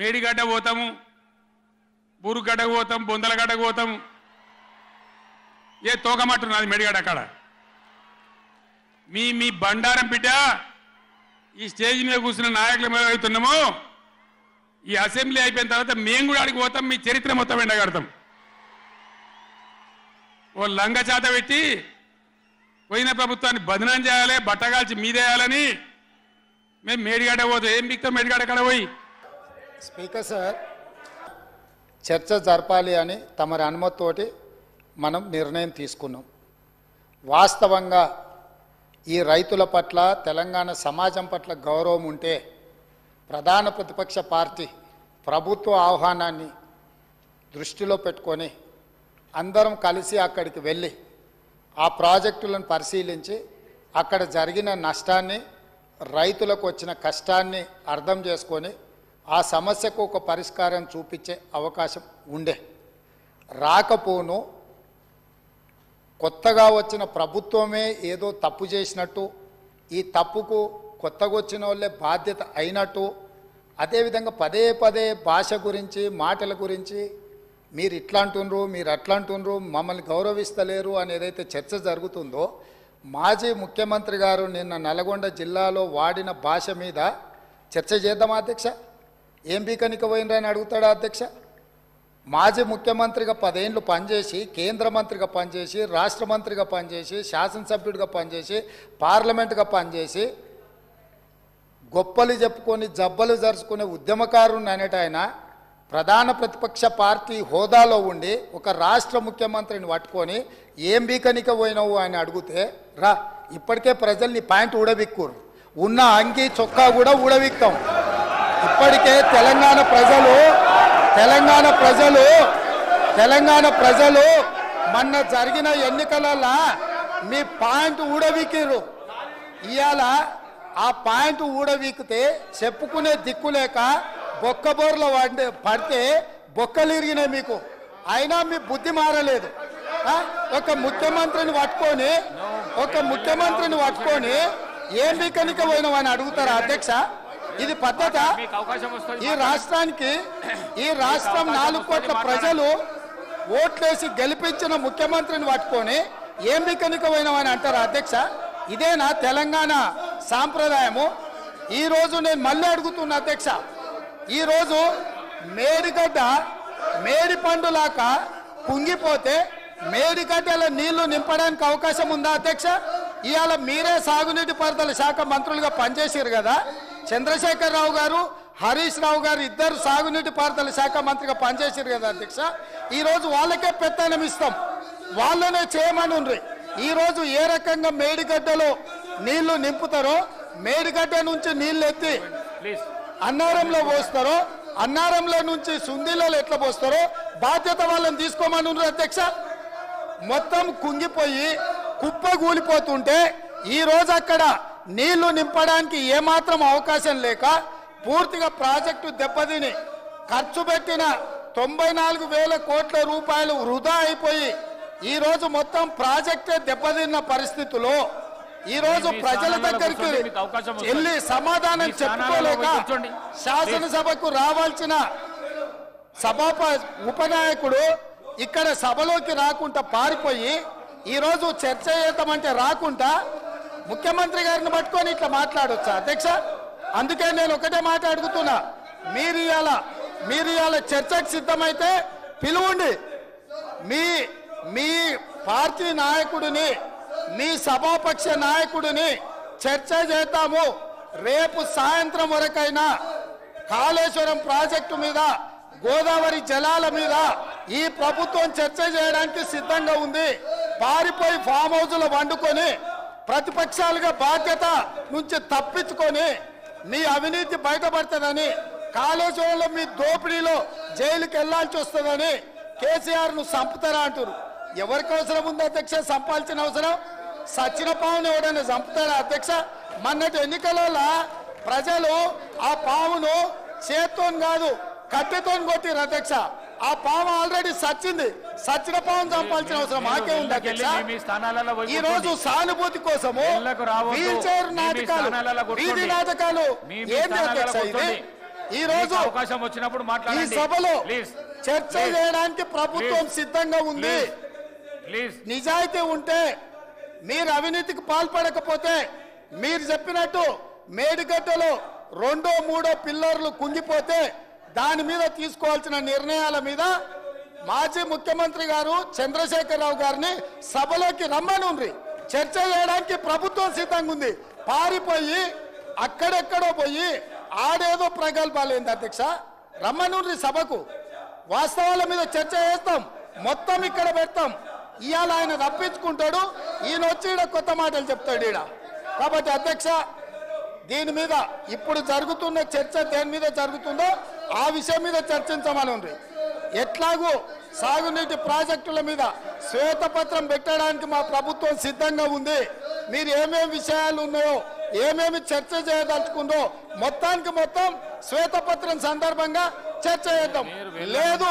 మేడిగడ్డ పోతాము, బూరుగడ్డకు పోతాం, బొందలగడ్డకు పోతాం. ఏ తోకమట్టున్నది మేడిగడ్డ అక్కడ. మీ బండారం బిడ్డ ఈ స్టేజ్ మీద కూర్చున్న నాయకుల మీద అవుతున్నాము. ఈ అసెంబ్లీ అయిపోయిన తర్వాత మేము కూడా అడిగి పోతాం, మీ చరిత్ర మొత్తం ఎండగడతాం. ఓ లంగ చేత పెట్టి పోయిన ప్రభుత్వాన్ని బదనాం చేయాలి, బట్టగాల్చి మీదేయాలని మేము మేడిగడ్డ పోతాం. ఏం బిక్తాం మేడిగడ్డ అక్కడ పోయి? స్పీకర్ సార్, చర్చ జరపాలి అని తమరి అనుమతితోటి మనం నిర్ణయం తీసుకున్నాం. వాస్తవంగా ఈ రైతుల పట్ల, తెలంగాణ సమాజం పట్ల గౌరవం ఉంటే ప్రధాన ప్రతిపక్ష పార్టీ ప్రభుత్వ ఆహ్వానాన్ని దృష్టిలో పెట్టుకొని అందరం కలిసి అక్కడికి వెళ్ళి ఆ ప్రాజెక్టులను పరిశీలించి అక్కడ జరిగిన నష్టాన్ని, రైతులకు వచ్చిన కష్టాన్ని అర్థం చేసుకొని ఆ సమస్యకు ఒక పరిష్కారం చూపించే అవకాశం ఉండే. రాకపోను కొత్తగా వచ్చిన ప్రభుత్వమే ఏదో తప్పు చేసినట్టు, ఈ తప్పుకు కొత్తగా వచ్చిన వాళ్ళే బాధ్యత అయినట్టు, అదేవిధంగా పదే పదే భాష గురించి, మాటల గురించి మీరు ఇట్లా అంటున్నారు, మీరు అట్లా అంటున్నారు, మమ్మల్ని గౌరవిస్తలేరు అని ఏదైతే చర్చ జరుగుతుందో, మాజీ ముఖ్యమంత్రి గారు నిన్న నల్గొండ జిల్లాలో వాడిన భాష మీద చర్చ చేద్దామా అధ్యక్ష? ఏం బీకనిక పోయినరని అడుగుతాడా అధ్యక్ష? మాజీ ముఖ్యమంత్రిగా 10 ఏళ్ళు పనిచేసి, కేంద్ర మంత్రిగా పనిచేసి, రాష్ట్ర మంత్రిగా పనిచేసి, శాసనసభ్యుడిగా పనిచేసి, పార్లమెంటుగా పనిచేసి, గొప్పలు చెప్పుకొని జబ్బలు జరుచుకునే ఉద్యమకారుని అనేట ఆయన ప్రధాన ప్రతిపక్ష పార్టీ హోదాలో ఉండి ఒక రాష్ట్ర ముఖ్యమంత్రిని పట్టుకొని ఏం బీకనిక పోయినావు అని అడిగితే, రా ఇప్పటికే ప్రజల్ని పాయింట్ ఊడబిక్కురు, ఉన్న అంగి చొక్కా కూడా ఊడబిక్తాం. ఇప్పటికే తెలంగాణ ప్రజలు మొన్న జరిగిన ఎన్నికలలో మీ పాయింట్ ఊడబిక్కిరు. ఇవాళ ఆ పాయింట్ ఊడబీకితే చెప్పుకునే దిక్కులేక బొక్కబోర్ల పడితే బొక్కలు ఇరిగినాయి మీకు. అయినా మీ బుద్ధి మారలేదు. ఒక ముఖ్యమంత్రిని పట్టుకొని ఏం బీకనిక పోయినావు అని అడుగుతారా అధ్యక్ష? ఇది పద్ధత? ఈ రాష్ట్రం 4 కోట్ల ప్రజలు ఓట్లేసి గెలిపించిన ముఖ్యమంత్రిని పట్టుకొని ఏం బీకనిక పోయినావు అని అంటారా అధ్యక్ష? ఇదేనా తెలంగాణ సాంప్రదాయము? ఈరోజు నేను మళ్ళీ అడుగుతున్నా అధ్యక్ష, ఈరోజు మేడిగడ్డ మేడి పండులాక కుంగిపోతే మేడిగడ్డల నీళ్లు నింపడానికి అవకాశం ఉందా అధ్యక్ష? ఇవాళ మీరే సాగునీటి పారుదల శాఖ మంత్రులుగా పనిచేసారు కదా. చంద్రశేఖరరావు గారు, హరీష్ రావు గారు ఇద్దరు సాగునీటి పారుదల శాఖ మంత్రిగా పనిచేసారు కదా అధ్యక్ష. ఈరోజు వాళ్ళకే పెత్తనం ఇస్తాం, వాళ్ళనే చేయమని ఉండ్రి. ఈరోజు ఏ రకంగా మేడిగడ్డలో నీళ్లు నింపుతారో, మేడిగడ్డ నుంచి నీళ్లు ఎత్తి అన్నారంలో పోస్తారో, అన్నారంలో నుంచి సుందీలలో ఎట్లా పోస్తారో బాధ్యత వాళ్ళని తీసుకోమని ఉండ్రి అధ్యక్ష. మొత్తం కుంగిపోయి కుప్పగూలిపోతుంటే ఈరోజు అక్కడ నీళ్లు నింపడానికి ఏమాత్రం అవకాశం లేక పూర్తిగా ప్రాజెక్టు దెబ్బతిని ఖర్చు పెట్టిన 94,000 కోట్ల రూపాయలు వృధా అయిపోయి ఈరోజు మొత్తం ప్రాజెక్టే దెబ్బతిన్న పరిస్థితుల్లో ఈరోజు ప్రజల దగ్గరికి వెళ్ళి సమాధానం చెప్పుకోలేక శాసనసభకు రావాల్సిన ఉపనాయకుడు ఇక్కడ సభలోకి రాకుండా పారిపోయి ఈరోజు చర్చ చేద్దామంటే రాకుండా ముఖ్యమంత్రి గారిని పట్టుకొని ఇట్లా మాట్లాడొచ్చా అధ్యక్ష? అందుకే నేను ఒకటే మాట అడుగుతున్నా, మీరు ఇవాళ చర్చకు సిద్ధమైతే పిలువండి. మీ పార్టీ నాయకుడిని, మీ సభాపక్ష నాయకుడిని చర్చ చేద్దాము. రేపు సాయంత్రం వరకైనా కాళేశ్వరం ప్రాజెక్టు మీద, గోదావరి జలాల మీద ఈ ప్రభుత్వం చర్చ చేయడానికి సిద్ధంగా ఉంది. పారిపోయి ఫామ్ హౌస్లో వండుకొని ప్రతిపక్షాలుగా బాధ్యత నుంచి తప్పించుకొని మీ అవినీతి బయటపడుతుందని, కాళేశ్వరంలో మీ దోపిడీలో జైలుకి వెళ్లాల్సి వస్తుందని కేసీఆర్ను చంపుతారా అంటారు. ఎవరికి అవసరం ఉంది అధ్యక్ష చంపాల్సిన అవసరం? సచిన పావును ఎవడైనా చంపుతారా అధ్యక్ష? మొన్నటి ఎన్నికలలో ప్రజలు ఆ పావును చేత్తో కాదు కట్టెతో కొట్టిరు అధ్యక్ష. ఆ పాము ఆల్రెడీ సచ్చింది, సచ్చిన పావును చంపాల్సిన అవసరం మాకే ఉంది అధ్యక్ష. ఈ రోజు సానుభూతి కోసము వీల్ చైర్ నాటకాలు, వీధి నాటకాలు ఏంటి అధ్యక్ష? ఇది ఈ రోజు అవకాశం వచ్చినప్పుడు ఈ మాట్లాడండి సభలో ప్లీజ్ చర్చ చేయడానికి ప్రభుత్వం సిద్ధంగా ఉంది. ప్లీజ్ నిజాయితీ ఉంటే, మీరు అవినీతికి పాల్పడకపోతే, మీరు చెప్పినట్టు మేడిగడ్డలో 2, 3 పిల్లర్లు కుంగిపోతే దాని మీద తీసుకోవాల్సిన నిర్ణయాల మీద మాజీ ముఖ్యమంత్రి గారు చంద్రశేఖరరావు గారిని సభలోకి రమ్మనుండ్రి. చర్చ చేయడానికి ప్రభుత్వం సిద్ధంగా ఉంది. పారిపోయి అక్కడెక్కడో పోయి ఆడేదో ప్రగల్భాలేంది అధ్యక్ష. రమ్మనుండ్రి సభకు, వాస్తవాల మీద చర్చ చేస్తాం, మొత్తం ఇక్కడ పెడతాం. ఇవాళ ఆయన తప్పించుకుంటాడు, ఈయన వచ్చి ఈడ కొత్త మాటలు చెప్తాడు ఈడ. కాబట్టి అధ్యక్ష, దీని మీద ఇప్పుడు జరుగుతున్న చర్చ దేని మీద జరుగుతుందో ఆ విషయం మీద చర్చించమని ఉంది. ఎట్లాగూ సాగునీటి ప్రాజెక్టుల మీద శ్వేతపత్రం పెట్టడానికి మా ప్రభుత్వం సిద్ధంగా ఉంది. మీరు ఏమేమి విషయాలు ఉన్నాయో, ఏమేమి చర్చ చేయదలుచుకుందో మొత్తానికి మొత్తం శ్వేతపత్రం సందర్భంగా చర్చ చేద్దాం. లేదు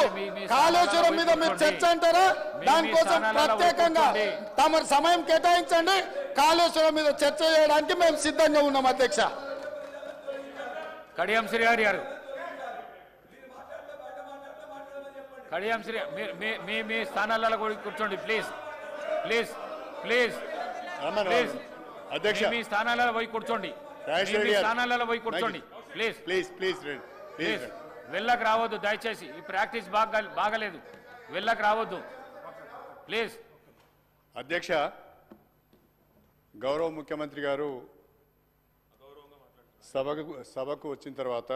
కాళేశ్వరం మీద మీరు చర్చ అంటారా, దానికోసం ప్రత్యేకంగా తమ సమయం కేటాయించండి. కాళేశ్వరం మీద చర్చ చేయడానికి మేము సిద్ధంగా ఉన్నాం అధ్యక్ష. కడియం శ్రీహరి గారు, కడియం శ్రీ మీ స్థానాలలో కూర్చోండి ప్లీజ్ ప్లీజ్ ప్లీజ్ ప్లీజ్. అధ్యక్ష, మీ స్థానాలలో పోయి కూర్చోండి, మీ స్థానాలలో పోయి కూర్చోండి ప్లీజ్ ప్లీజ్ ప్లీజ్ ప్లీజ్. వెళ్ళకు రావద్దు దయచేసి, ఈ ప్రాక్టీస్ బాగలేదు, వెళ్ళకు రావద్దు ప్లీజ్. అధ్యక్ష, గౌరవ ముఖ్యమంత్రి గారు సభకు వచ్చిన తర్వాత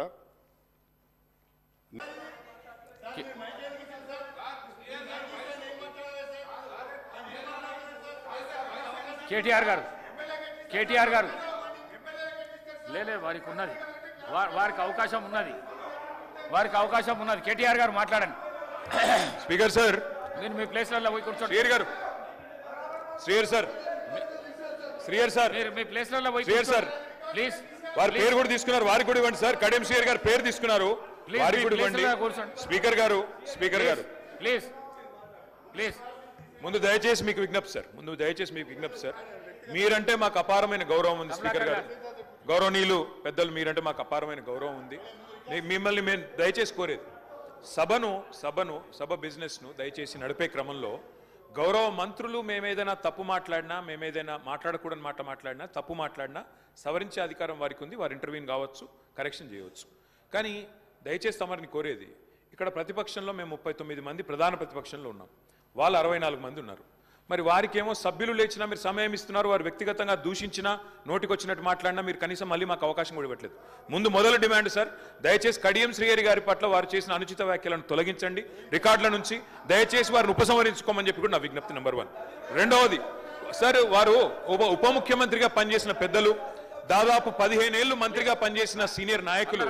కేటీఆర్ గారు లేలే, వారికి ఉన్నది, వారికి అవకాశం ఉన్నది, కేటీఆర్ గారు మాట్లాడండి. స్పీకర్ సార్, నేను మీ ప్లేస్లలో పోయి కూర్చోండి. శ్రీహరి గారు, శ్రీహరి సార్ మీరు మీ ప్లేస్లలో పోయి శ్రీహరి సార్ ప్లీజ్. వారి పేరు కూడా తీసుకున్నారు, వారికి కూడా ఇవ్వండి సార్. కడియం శ్రీహరి గారు పేరు తీసుకున్నారు, వారికి కూడా ఇవ్వండి. స్పీకర్ గారు ప్లీజ్ ప్లీజ్. ముందు దయచేసి మీకు విజ్ఞప్తి సార్, మీరంటే మాకు అపారమైన గౌరవం ఉంది. స్పీకర్ గారు, గౌరవనీయులు పెద్దలు, మీరంటే మాకు అపారమైన గౌరవం ఉంది. మిమ్మల్ని మేము దయచేసి కోరేది, సభ బిజినెస్ను దయచేసి నడిపే క్రమంలో గౌరవ మంత్రులు మేమేదైనా తప్పు మాట్లాడినా, మేమేదైనా మాట్లాడకూడని మాట మాట్లాడినా, తప్పు మాట్లాడినా సవరించే అధికారం వారికి ఉంది. వారు ఇంటర్వ్యూన్ కావచ్చు, కరెక్షన్ చేయవచ్చు. కానీ దయచేసి తమరిని కోరేది, ఇక్కడ ప్రతిపక్షంలో మేము 39 మంది ప్రధాన ప్రతిపక్షంలో ఉన్నాం, వాళ్ళు 64 మంది ఉన్నారు. మరి వారికేమో సభ్యులు లేచినా మీరు సమయం ఇస్తున్నారు, వారు వ్యక్తిగతంగా దూషించినా, నోటికొచ్చినట్టు మాట్లాడినా మీరు కనీసం మళ్ళీ మాకు అవకాశం కూడా ఇవ్వట్లేదు. మొదలు డిమాండ్ సార్, దయచేసి కడియం శ్రీహరి గారి పట్ల వారు చేసిన అనుచిత వ్యాఖ్యలను తొలగించండి రికార్డుల నుంచి, దయచేసి వారిని ఉపసంహరించుకోమని చెప్పి కూడా నా విజ్ఞప్తి నెంబర్ 1. రెండవది సార్, వారు ఉప ముఖ్యమంత్రిగా పనిచేసిన పెద్దలు, దాదాపు 15 ఏళ్లు మంత్రిగా పనిచేసిన సీనియర్ నాయకులు,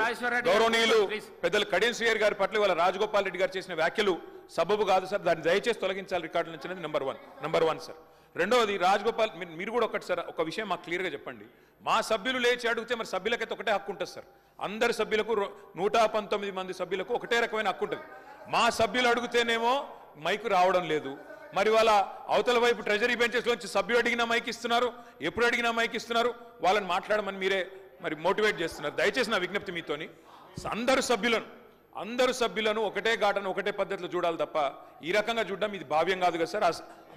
గౌరవనీయులు పెద్దలు కడియం శ్రీహరి గారి పట్ల వాళ్ళ రాజగోపాల్ రెడ్డి గారు చేసిన వ్యాఖ్యలు సబబు కాదు సార్, దాన్ని దయచేసి తొలగించాలి రికార్డుల నుంచి అనేది నెంబర్ వన్ సార్. రెండవది రాజగోపాల్, మీరు కూడా ఒకటి సార్, ఒక విషయం మాకు క్లియర్గా చెప్పండి. మా సభ్యులు లేచి అడిగితే మరి సభ్యులకైతే ఒకటే హక్కు ఉంటుంది సార్, అందరి సభ్యులకు 119 మంది సభ్యులకు ఒకటే రకమైన హక్కు ఉంటుంది. మా సభ్యులు అడిగితేనేమో మైకు రావడం లేదు, మరి వాళ్ళ అవతల వైపు ట్రెజరీ బెంచెస్ లోంచి సభ్యులు అడిగినా మైక్ ఇస్తున్నారు, ఎప్పుడు అడిగినా మైక్ ఇస్తున్నారు, వాళ్ళని మాట్లాడమని మీరే మరి మోటివేట్ చేస్తున్నారు. దయచేసి నా విజ్ఞప్తి మీతోని, అందరు సభ్యులను ఒకటే ఘాటను ఒకటే పద్ధతిలో చూడాలి తప్ప ఈ రకంగా చూడడం ఇది భావ్యం కాదు కదా సార్.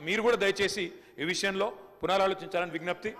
మీరు కూడా దయచేసి ఈ విషయంలో పునరాలోచించాలని విజ్ఞప్తి.